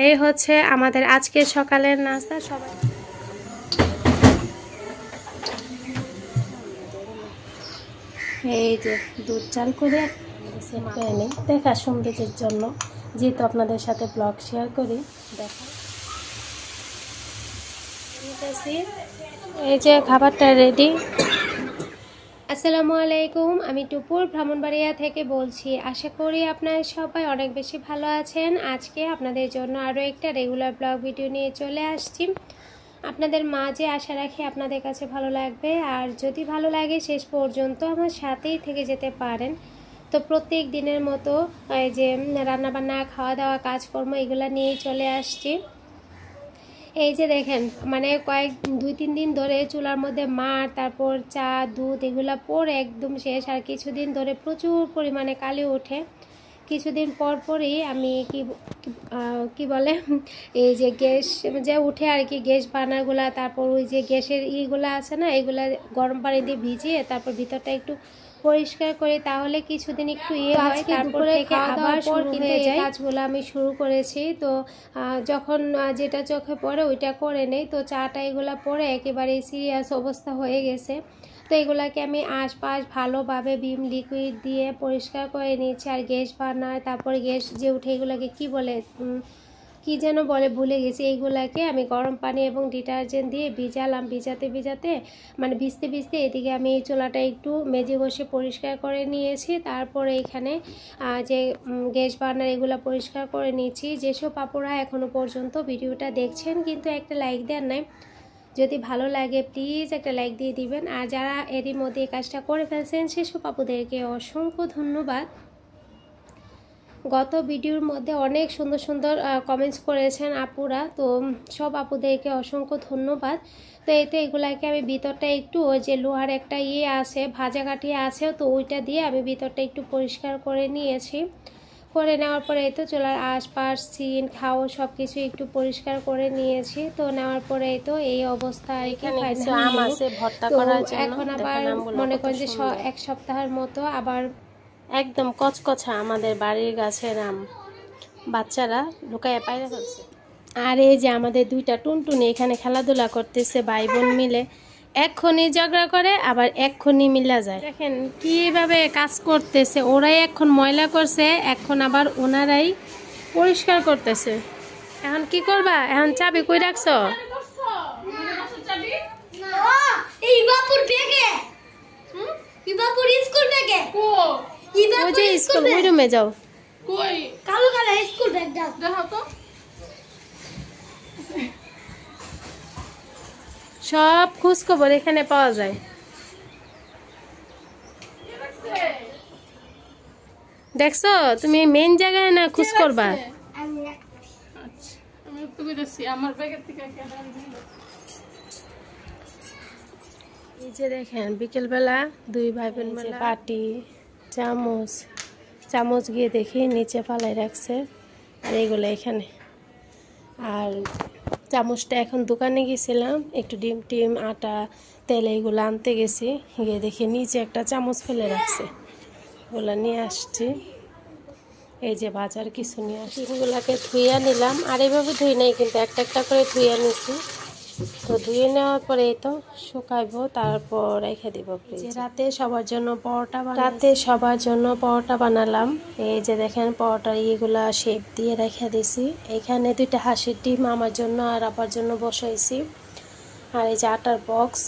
এই হচ্ছে আমাদের আজকে সকালের নাস্তা। সবাই এই যে দুধ চাল করে নেই দেখা সৌন্দর্যের জন্য, যেহেতু আপনাদের সাথে ব্লগ শেয়ার করি। দেখা এই যে খাবারটা রেডি। আসসালামু আলাইকুম, আমি টুপুর ব্রাহ্মণবাড়িয়া থেকে বলছি। আশা করি আপনারা সবাই অনেক বেশি ভালো আছেন। আজকে আপনাদের জন্য আরও একটা রেগুলার ব্লগ ভিডিও নিয়ে চলে আসছি। আপনাদের মাঝে আশা রাখি আপনাদের কাছে ভালো লাগবে, আর যদি ভালো লাগে শেষ পর্যন্ত আমার সাথেই থেকে যেতে পারেন। তো প্রত্যেক দিনের মতো এই যে রান্নাবান্না, খাওয়া দাওয়া, কাজকর্ম এগুলো নিয়েই চলে আসছি। এই যে দেখেন, মানে দুই তিন দিন ধরে চুলার মধ্যে মার, তারপর চা, দুধ এগুলা পরে একদম শেষ। আর কিছুদিন ধরে প্রচুর পরিমাণে কালি ওঠে। কিছুদিন পর পরই আমি কি বলে এই যে গ্যাস যে উঠে আর কি, গ্যাস বার্নারগুলা, তারপর ওই যে গ্যাসের ইগুলা আছে না, এগুলা গরম পানি দিয়ে ভিজিয়ে তারপর ভিতরটা একটু পরিষ্কার করি, তাহলে কিছুদিন একটু হয়। তারপরে আবার শুরু হয়ে যায় কাজগুলো আমি শুরু করেছি। তো যখন যেটা চোখে পড়ে ওইটা করে নেই। তো চাটা এগুলা পরে একেবারে সিরিয়াস অবস্থা হয়ে গেছে। তো এগুলাকে আমি আশপাশ ভালোভাবে ভিম লিকুইড দিয়ে পরিষ্কার করে নিয়েছি। আর গ্যাস বার্নার, তারপরে গ্যাস যে উঠে এগুলাকে কি বলে, কি যেন বলে, ভুলে গেছি। এইগুলাকে আমি গরম পানি এবং ডিটারজেন্ট দিয়ে ভিজালাম। ভিজাতে মানে ভিজতে এদিকে আমি এই চুলাটা একটু মেজে ঘষে পরিষ্কার করে নিয়েছি। তারপরে এখানে যে গ্যাস বার্নার এগুলো পরিষ্কার করে নিয়েছি। যেসব আপুরা এখনও পর্যন্ত ভিডিওটা দেখছেন কিন্তু একটা লাইক দেন নাই, যদি ভালো লাগে প্লিজ একটা লাইক দিয়ে দিবেন। আর যারা এরই মধ্যে এই কাজটা করে ফেলছেন সেসব আপুদেরকে অসংখ্য ধন্যবাদ। গত ভিডিওর মধ্যে অনেক সুন্দর সুন্দর কমেন্টস করেছেন আপুরা, তো সব আপুদেরকে অসংখ্য ধন্যবাদ। তো এতে এগুলাকে আমি ভিতরটা একটু, ওই যে লোহার একটা আছে, ভাজা কাঠি আছে, তো ওইটা দিয়ে আমি ভিতরটা একটু পরিষ্কার করে নিয়েছি। করে নেওয়ার পরে এই তো চুলার আশপাশ, সিন, খাও সব কিছু একটু পরিষ্কার করে নিয়েছি। তো নেওয়ার পরে এই তো এই অবস্থা। এখানে আম আছে ভর্তা করার জন্য। এখন আবার মনে করেন যে এক সপ্তাহের মতো আবার একদম কচকচা আমাদের বাড়ির গাছের আম বাচ্চারা লুকায় পাইরে ফেলছে। আর এই যে আমাদের দুইটা টুনটুনি এখানে খেলাধুলা করতেছে, ভাই বোন মিলে। এক্ষুনি ঝগড়া করে আবার এক্ষুনি মিলা যায়। দেখেন কিভাবে কাজ করতেছে, ওরাই এখন ময়লা করছে, এখন আবার ওনারাই পরিষ্কার করতেছে। এখন কি করবা? এখন চাবি কই রাখছো? এই বাপুর ব্যাগে, এই বাপুর স্কুল ব্যাগে। ওই যে স্কুল, ওই রুমে যাও। কই কালো কালো স্কুল ব্যাগ দাও, দেখো তো। সব খোঁজ খবর এখানে পাওয়া যায়। দেখছো তুমি মেইন জায়গায় না খোঁজ করবা। এই যে দেখেন বিকেলবেলা দুই ভাই বোন মিলে বাটি, চামচ গিয়ে দেখি নিচে ফালাই রাখছে। আর এগুলো এখানে। আর চামচটা এখন দোকানে গেছিলাম, একটু ডিম টিম, আটা, তেল এইগুলো আনতে গেছি, গিয়ে দেখি নিচে একটা চামচ ফেলে রাখছে। ওগুলো নিয়ে আসছি। এই যে বাজার কিছু নিয়ে আসছি, এগুলাকে ধুইয়া নিলাম। আর এইভাবে ধুই নাই, কিন্তু একটা একটা করে ধুইয়া নিছি। তো ধুয়ে নেওয়ার পরে এই তো শুকাইবো, তারপর রেখে দিব ফ্রিজে। রাতে সবার জন্য পরোটা বানালাম। এই যে দেখেন পরোটার এগুলা শেপ দিয়ে রেখে দিছি। এখানে দুইটা হাঁসের ডিম আমার জন্য আর আপার জন্য বসাইছি। আর এই যে আটার বক্স,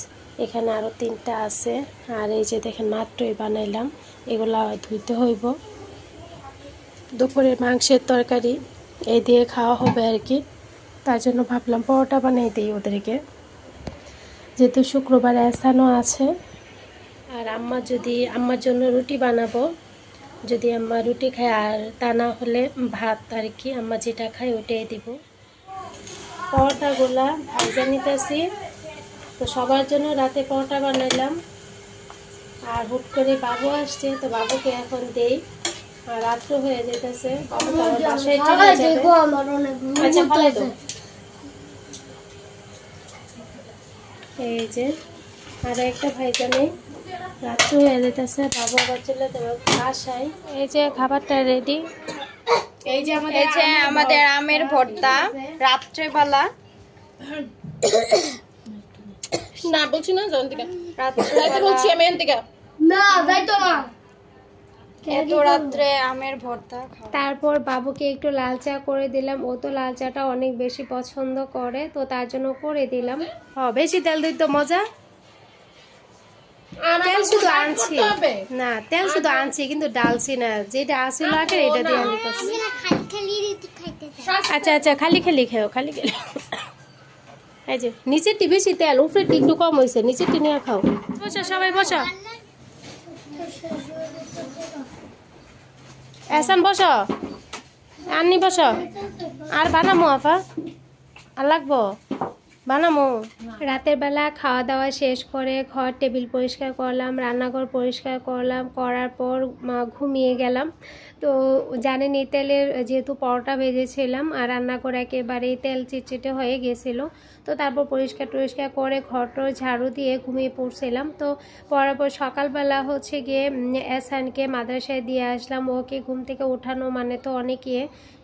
এখানে আরও 3টা আছে। আর এই যে দেখেন মাত্রই বানাইলাম, এগুলা ধুইতে হইব। দুপুরের মাংসের তরকারি এই দিয়ে খাওয়া হবে আর কি, তার জন্য ভাবলাম পরোটা বানিয়ে দিই ওদেরকে, যেহেতু শুক্রবার এসানো আছে। আর আম্মার জন্য রুটি বানাবো, যদি আম্মা রুটি খায়, আর তা না হলে ভাত আর কি, আম্মা যেটা খায় ওটাই দিব। পরোটাগুলা ভাজা নিতেছি। তো সবার জন্য রাতে পরোটা বানাইলাম। আর হুট করে বাবু আসছে, তো বাবুকে এখন দেই। আর রাত্র হয়ে যেতেছে, বাবু তার বাসায় চলে যাবে। আচ্ছা ভালো তো। এই যে আর একটা ভাইজা নেই, রাত্র হয়ে যেতেছে, বাবু আবার চলে যাবে বাসায়। এই যে খাবারটা রেডি। এই যে আমাদের আমের ভর্তা রাত্রেবেলা না বলছি না জয়ন্তিকা রাতে বলছি আমি জয়ন্তিকা না যাইতো না এত রাত্রে আমের ভর্তা। তারপর বাবুকে একটু লাল চা করে দিলাম, ও তো লাল চাটা অনেক বেশি পছন্দ করে, তো তার জন্য করে দিলাম। বেশি তেল দিই তো মজা, তেল শুধু আনছি না, তেল শুধু আনছি কিন্তু ডালছি না, যেটা আসলে আগে এটা দিয়ে আমি করছি। আচ্ছা আচ্ছা খালি খালি খেও, খালি খালি। এই যে নিচেরটি বেশি তেল, উপরেরটি একটু কম হয়েছে, নিচেরটি নিয়ে খাও। বসো সবাই বসো, এসান বসো, আন্নি বসো। আর বানামো আফা, আর লাগবো বানামো। রাতের বেলা খাওয়া দাওয়া শেষ করে ঘর টেবিল পরিষ্কার করলাম, রান্নাঘর পরিষ্কার করলাম, করার পর ঘুমিয়ে গেলাম। তো জানেনই তেলের যেহেতু পরোটা ভেজেছিলাম আর রান্নাঘর একেবারেই তেল চিটচিটে হয়ে গেছিলো, তো তারপর পরিষ্কার টরিষ্কার করে ঘরটর ঝাড়ু দিয়ে ঘুমিয়ে পড়ছিলাম। তো পরার পর সকালবেলা হচ্ছে গিয়ে এসানকে মাদ্রাসায় দিয়ে আসলাম, ওকে ঘুম থেকে ওঠানো মানে তো অনেক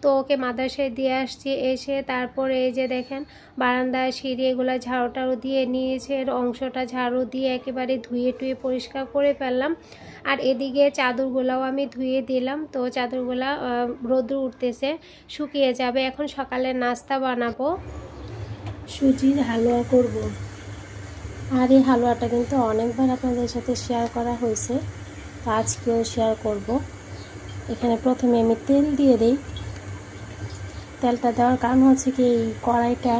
তো ওকে মাদ্রাসায় দিয়ে আসছি। এসে তারপরে এই যে দেখেন বারান্দায় সিঁড়ি এগুলো ঝাড়ু টাড়ু দিয়ে নিচের অংশটা ঝাড়ু দিয়ে একেবারে ধুয়ে টুয়ে পরিষ্কার করে ফেললাম। আর এদিকে চাদরগুলাও আমি ধুয়ে দিলাম, তো চাদরগুলা রোদ্র উঠতেছে, শুকিয়ে যাবে। এখন সকালে নাস্তা বানাবো, সুজির হালুয়া করব। আর এই হালুয়াটা কিন্তু অনেকবার আপনাদের সাথে শেয়ার করা হয়েছে, তো আজকেও শেয়ার করব। এখানে প্রথমে আমি তেল দিয়ে দিই। তেলটা দেওয়ার কারণ হচ্ছে কি এই কড়াইটা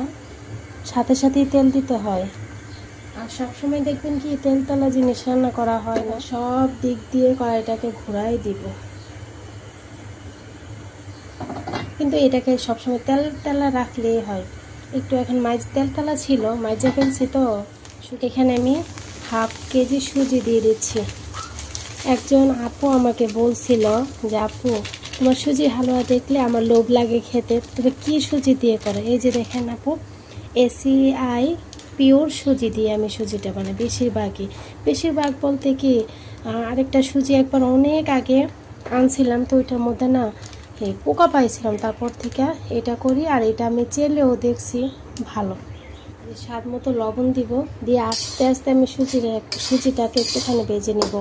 সাথে সাথেই তেল দিতে হয়, আর সবসময় দেখবেন কি তেলতলা জিনিস রান্না করা হয় না, সব দিক দিয়ে কড়াইটাকে ঘুরাই দিব। কিন্তু এটাকে সবসময় তেলতলা রাখলেই হয়। একটু এখন তেলতলা ছিল, মাইজা ফেলছি, তো এখানে আমি হাফ কেজি সুজি দিয়ে দিচ্ছি। একজন আপু আমাকে বলছিল যে আপু তোমার সুজি হালুয়া দেখলে আমার লোভ লাগে খেতে, তবে কি সুজি দিয়ে করে? এই যে দেখেন আপু, ACI পিওর সুজি দিয়ে আমি সুজিটা বানাই বেশিরভাগ বলতে কি আরেকটা সুজি একবার অনেক আগে আনছিলাম, তো ওইটার মধ্যে না পোকা পাইছিলাম, তারপর থেকে এটা করি। আর এটা আমি চেলেও দেখছি ভালো। স্বাদ মতো লবণ দিব, দিয়ে আস্তে আস্তে আমি সুজিটাকে একটুখানি ভেজে নিব।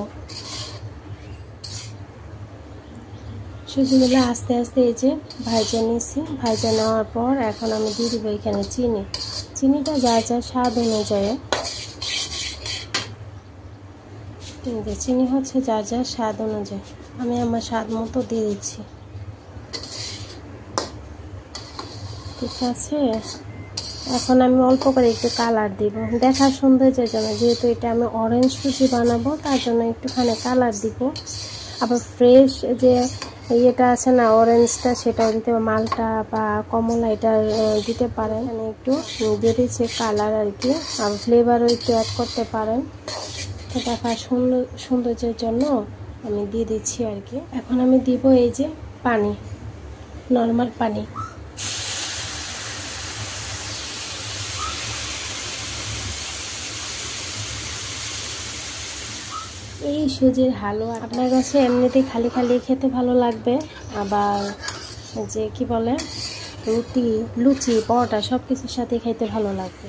সুজিগুলো আস্তে আস্তে এই যে ভাজা নিয়েছি, ভাজা নেওয়ার পর এখন আমি দিয়ে দিব এখানে চিনিটা যা যা স্বাদ অনুযায়ী। চিনি হচ্ছে যা যা স্বাদ অনুযায়ী, আমি আমার স্বাদ মতো দিয়ে দিচ্ছি। ঠিক আছে, এখন আমি অল্প করে একটু কালার দিব, দেখার সৌন্দর্যের জন্য, যেহেতু এটা আমি অরেঞ্জ সুজি বানাবো তার জন্য একটুখানি কালার দিব। আবার ফ্রেশ যে ইয়েটা আছে না অরেঞ্জটা, সেটাও দিতে পারেন, মালটা বা কমলা এটা দিতে পারেন। মানে একটু দিয়ে দিচ্ছে কালার আর কি, আর ফ্লেভারও একটু অ্যাড করতে পারেন, তো দেখার সৌন্দর্যের জন্য আমি দিয়ে দিচ্ছি আর কি। এখন আমি দিব এই যে পানি, নর্মাল পানি। এই সুজির হালুয়া আপনার কাছে এমনিতেই খালি খালি খেতে ভালো লাগবে, আবার যে কি বলে রুটি লুচি পরোটা সব কিছুর সাথে খেতে ভালো লাগবে।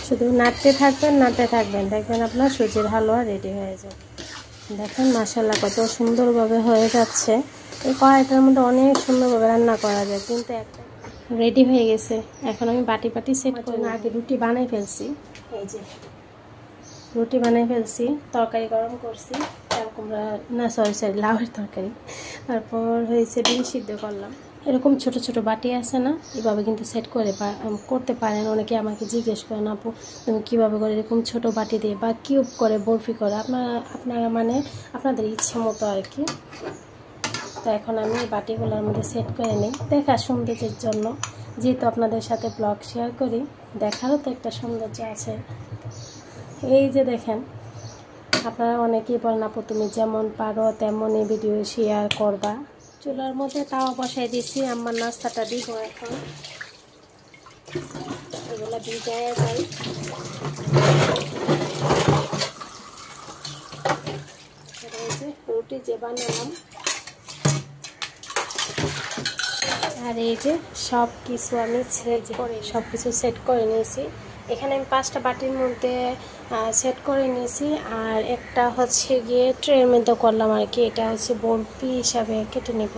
শুধু নাড়তে থাকবেন, দেখবেন আপনার সুজির হালুয়া রেডি হয়ে যাবে। দেখেন মাশাআল্লাহ কত সুন্দরভাবে হয়ে যাচ্ছে। এই কড়াইটার মধ্যে অনেক সুন্দরভাবে রান্না করা যায়, কিন্তু একটা রেডি হয়ে গেছে। এখন আমি বাটি সেট করে আগে রুটি বানাই ফেলছি, এই যে রুটি বানিয়ে ফেলছি, তরকারি গরম করছি, চাল কুমড়া না সরি লাউয়ের তরকারি, তারপর হয়েছে ডিম সিদ্ধ করলাম। এরকম ছোট ছোট বাটি আছে না, এভাবে কিন্তু সেট করে করতে পারেন। অনেকে আমাকে জিজ্ঞেস করেন আপু তুমি কীভাবে করে এরকম ছোট বাটি দিয়ে বা কিউব করে বরফি করে, আপনারা মানে আপনাদের ইচ্ছে মতো আর কি। তো এখন আমি বাটিগুলোর মধ্যে সেট করে নিই দেখার সৌন্দর্যের জন্য, যেহেতু আপনাদের সাথে ব্লগ শেয়ার করি, দেখারও তো একটা সৌন্দর্য আছে। এই যে দেখেন, আপনারা অনেকেই বলেন আপু তুমি যেমন পারো তেমনই ভিডিও শেয়ার করবা। চুলার মধ্যে তাওয়া বসাই দিচ্ছি, আমার নাস্তাটা দিব এখন, এগুলো ভিজায় যাই। রুটি যে বানালাম আর এই যে সব কিছু আমি সব কিছু সেট করে নিয়েছি। এখানে আমি 5টা বাটির মধ্যে সেট করে নিয়েছি, আর একটা হচ্ছে গিয়ে ট্রের মধ্যে করলাম আর কি। এটা হচ্ছে বরফি হিসাবে কেটে নেব।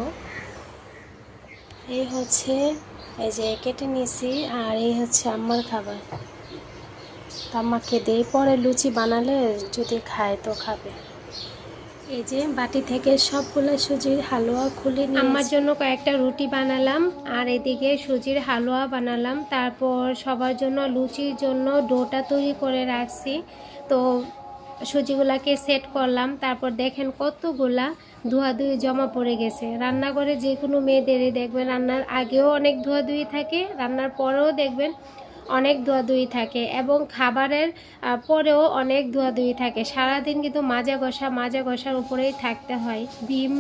এই হচ্ছে এই যে কেটে নিয়েছি, আর এই হচ্ছে আম্মার খাবার। আম্মাকে দেই, পরে লুচি বানালে যদি খায় তো খাবে। এই যে বাটি থেকে সবগুলো সুজির হালুয়া খুলে নিয়ে আমার জন্য কয়েকটা রুটি বানালাম, আর এদিকে সুজির হালুয়া বানালাম। তারপর সবার জন্য লুচির জন্য ডোটা তৈরি করে রাখছি। তো সুজিগুলাকে সেট করলাম। তারপর দেখেন কতগুলা ধোয়াধুয়ি জমা পড়ে গেছে। রান্নাঘরে যে কোনো মেয়েদেরই দেখবেন রান্নার আগেও অনেক ধোয়াধুয়ি থাকে, রান্নার পরেও দেখবেন অনেক ধোয়াধুয়ি থাকে, এবং খাবারের পরেও অনেক ধোয়াধুয়ি থাকে। সারাদিন কিন্তু মাজা ঘষার উপরেই থাকতে হয়। ভীম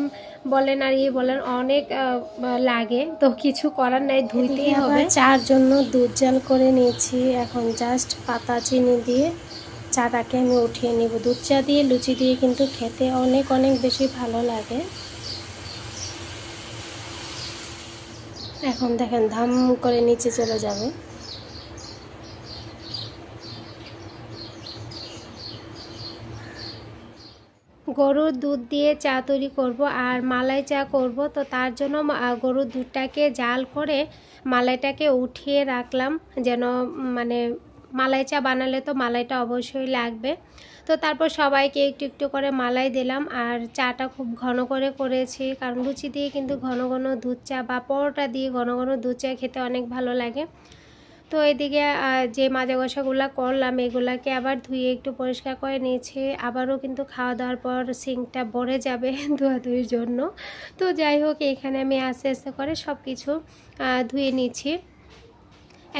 বলেন আর ইয়ে বলেন অনেক লাগে, তো কিছু করার নাই, ধুইতেই হবে। চার জন্য দুধ জাল করে নিয়েছি। এখন জাস্ট পাতা চিনি দিয়ে চাটাকে আমি উঠিয়ে নিব। দুধ চা দিয়ে লুচি দিয়ে কিন্তু খেতে অনেক অনেক বেশি ভালো লাগে। এখন দেখেন ধাম করে নিচে চলে যাবে। গরুর দুধ দিয়ে চা তৈরি করব আর মালাই চা করব। তো তার জন্য গরুর দুধটাকে জাল করে মালাইটাকে উঠিয়ে রাখলাম, যেন মানে মালাই চা বানালে তো মালাইটা অবশ্যই লাগবে। তো তারপর সবাইকে একটু একটু করে মালাই দিলাম, আর চাটা খুব ঘন করে করেছি, কারণ লুচি দিয়ে কিন্তু ঘন ঘন দুধ চা বা পরোটা দিয়ে ঘন ঘন দুধ চা খেতে অনেক ভালো লাগে। তো এদিকে যে মাজা ঘষাগুলো করলাম এগুলাকে আবার ধুয়ে একটু পরিষ্কার করে নিয়েছি। আবারও কিন্তু খাওয়া দাওয়ার পর সিঙ্কটা ভরে যাবে ধোয়াধুয়ির জন্য। তো যাই হোক, এখানে আমি আস্তে আস্তে করে সব কিছু ধুয়ে নিচ্ছি।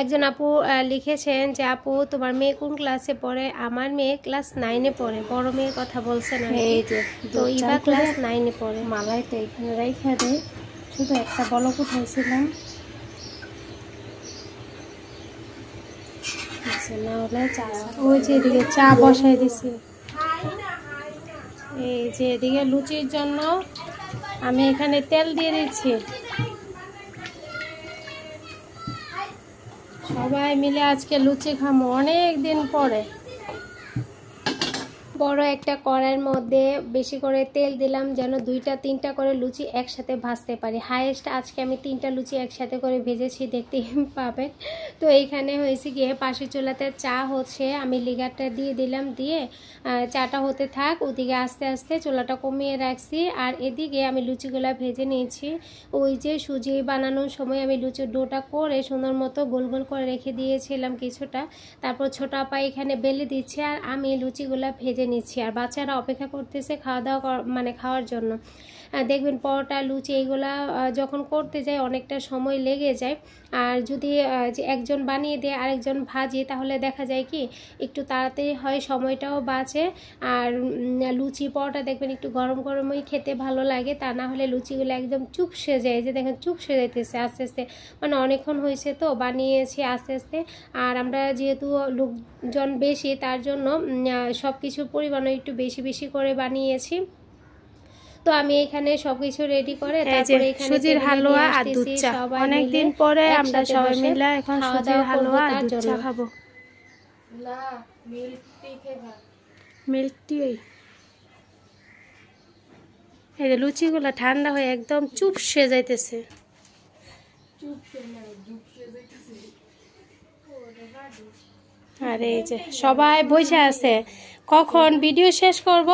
একজন আপু লিখেছেন যে আপু তোমার মেয়ে কোন ক্লাসে পড়ে? আমার মেয়ে ক্লাস 9-এ পড়ে। বড় মেয়ের কথা বলছেন। এই যে তো ইভা ক্লাস 9-এ পড়ে। মালাইটা এখানে রাইখা দেয়, শুধু একটা বলক উঠাইছিলাম, ওই যে এদিকে চা বসাই দিছি। এই যে এদিকে লুচির জন্য আমি এখানে তেল দিয়ে দিচ্ছি। সবাই মিলে আজকে লুচি খাবো অনেক দিন পরে। বড় একটা কড়াইয়ের মধ্যে বেশি করে তেল দিলাম, যেন 2-3টা করে লুচি একসাথে ভাজতে পারি। হাইয়েস্ট আজকে আমি 3টা লুচি একসাথে করে ভেজেছি, দেখতেই পাবেন। তো এইখানে হয়েছে গিয়ে পাশের চুলাতে চা হচ্ছে, আমি লিগারটা দিয়ে দিলাম, দিয়ে চাটা হতে থাক। ওদিকে আস্তে আস্তে চুলাটা কমিয়ে রাখছি, আর এদিকে আমি লুচিগুলা ভেজে নিয়েছি। ওই যে সুজি বানানোর সময় আমি লুচির ডোটা করে সুন্দর মতো গোল গোল করে রেখে দিয়েছিলাম কিছুটা। তারপর ছোট আপা এখানে বেলে দিচ্ছে, আর আমি লুচিগুলা ভেজে নিচ্ছি। আর বাচ্চারা অপেক্ষা করতেছে খাওয়া দাওয়া খাওয়ার জন্য। দেখবেন পরোটা লুচি এইগুলা যখন করতে যায় অনেকটা সময় লেগে যায়, আর যদি যে একজন বানিয়ে দেয় আরেকজন ভাজি, তাহলে দেখা যায় কি একটু তাড়াতাড়ি হয়, সময়টাও বাঁচে। আর লুচি পরোটা দেখবেন একটু গরম গরমই খেতে ভালো লাগে, তা না হলে লুচিগুলো একদম চুপসে যায়। যে দেখেন চুপসে যাইতেছে আস্তে আস্তে, মানে অনেকক্ষণ হয়েছে তো বানিয়েছি আস্তে আস্তে। আর আমরা যেহেতু লোকজন বেশি, তার জন্য সব কিছুর পরিমাণও একটু বেশি বেশি করে বানিয়েছি। তো আমি এখানে সবকিছু রেডি করে তারপরে এখানে সুজির হালুয়া আর দুধ চা, অনেক দিন পরে আমরা সবাই মিলে এখন সুজির হালুয়া আর দুধ চা খাবো। না মিল্ক টি খাবো, মিল্ক টি। এই যে লুচিগুলো ঠান্ডা হয়ে একদম চুপসে যাইতেছে। আর এই যে সবাই বসে আছে, কখন ভিডিও শেষ করব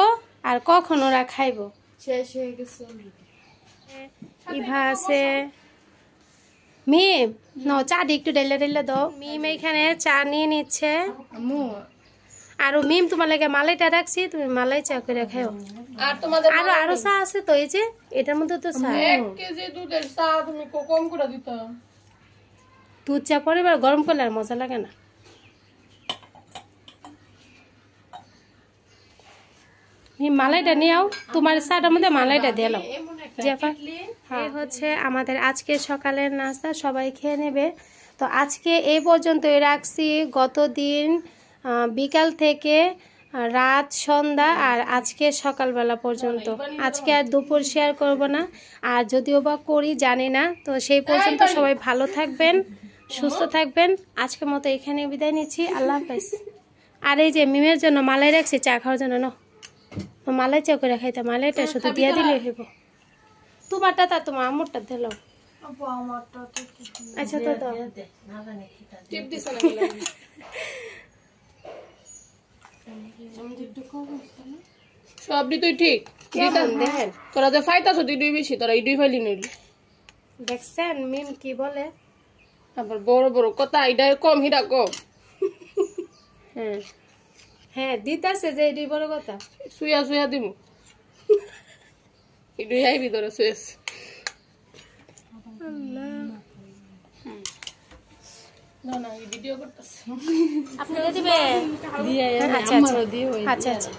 আর কখন ওরা খাইবো। শেষ হয়ে গেছে। ইভা আছে, মিম নো চা দি একটু ডেলে ডেলে দাও। মিম এখানে চা নিয়ে নিচ্ছে। আর মিম তোমার লাগে মালাইটা রাখছি, তুমি মালাই চা করে খাও। আর তোমাদের আরো চা আছে তো, এই যে এটার মধ্যে তো চা 1 কেজি দুধের চা তুমি কম করে দিতা। দুধ চা পরে গরম করলে আর মজা লাগে না। মালাইটা নিয়ে আও, তোমার চাটার মধ্যে মালাইটা দিয়ে নাও। এই হচ্ছে আমাদের আজকে সকালের নাস্তা, সবাই খেয়ে নেবে। তো আজকে এই পর্যন্তই রাখছি। গত দিন বিকাল থেকে রাত সন্ধ্যা আর আজকে সকালবেলা পর্যন্ত। আজকে আর দুপুর শেয়ার করব না, আর যদিও বা করি জানি না। তো সেই পর্যন্ত সবাই ভালো থাকবেন, সুস্থ থাকবেন। আজকের মতো এখানে বিদায় নিচ্ছি, আল্লাহ হাফেজ। আর এই যে মিমের জন্য মালাই রাখছি চা খাওয়ার জন্য, না মালাই চা করে খাইতে, মালাইটা শুধু দিয়ে দিলে হইব। তোমারটা তা তোমার আমরটা দিল। আচ্ছা তো তো সবটি তুই ঠিক তোরা যে ফাইতাছ দুই বেশি, তোরা এই দুই ফাইলি নিলি। দেখছেন মিম কি বলে, আবার বড় বড় কথা, এটা কম হিরা কম। হ্যাঁ হ্যাঁ দিতাছে যে এটাই বড় কথা। শুয়া শুয়া দিমু এটাই আইবি তোরা শুয়েছ। না না ভিডিও করতেছে আপনাকে দিবে। দিয়ে আচ্ছা আচ্ছা আচ্ছা আচ্ছা।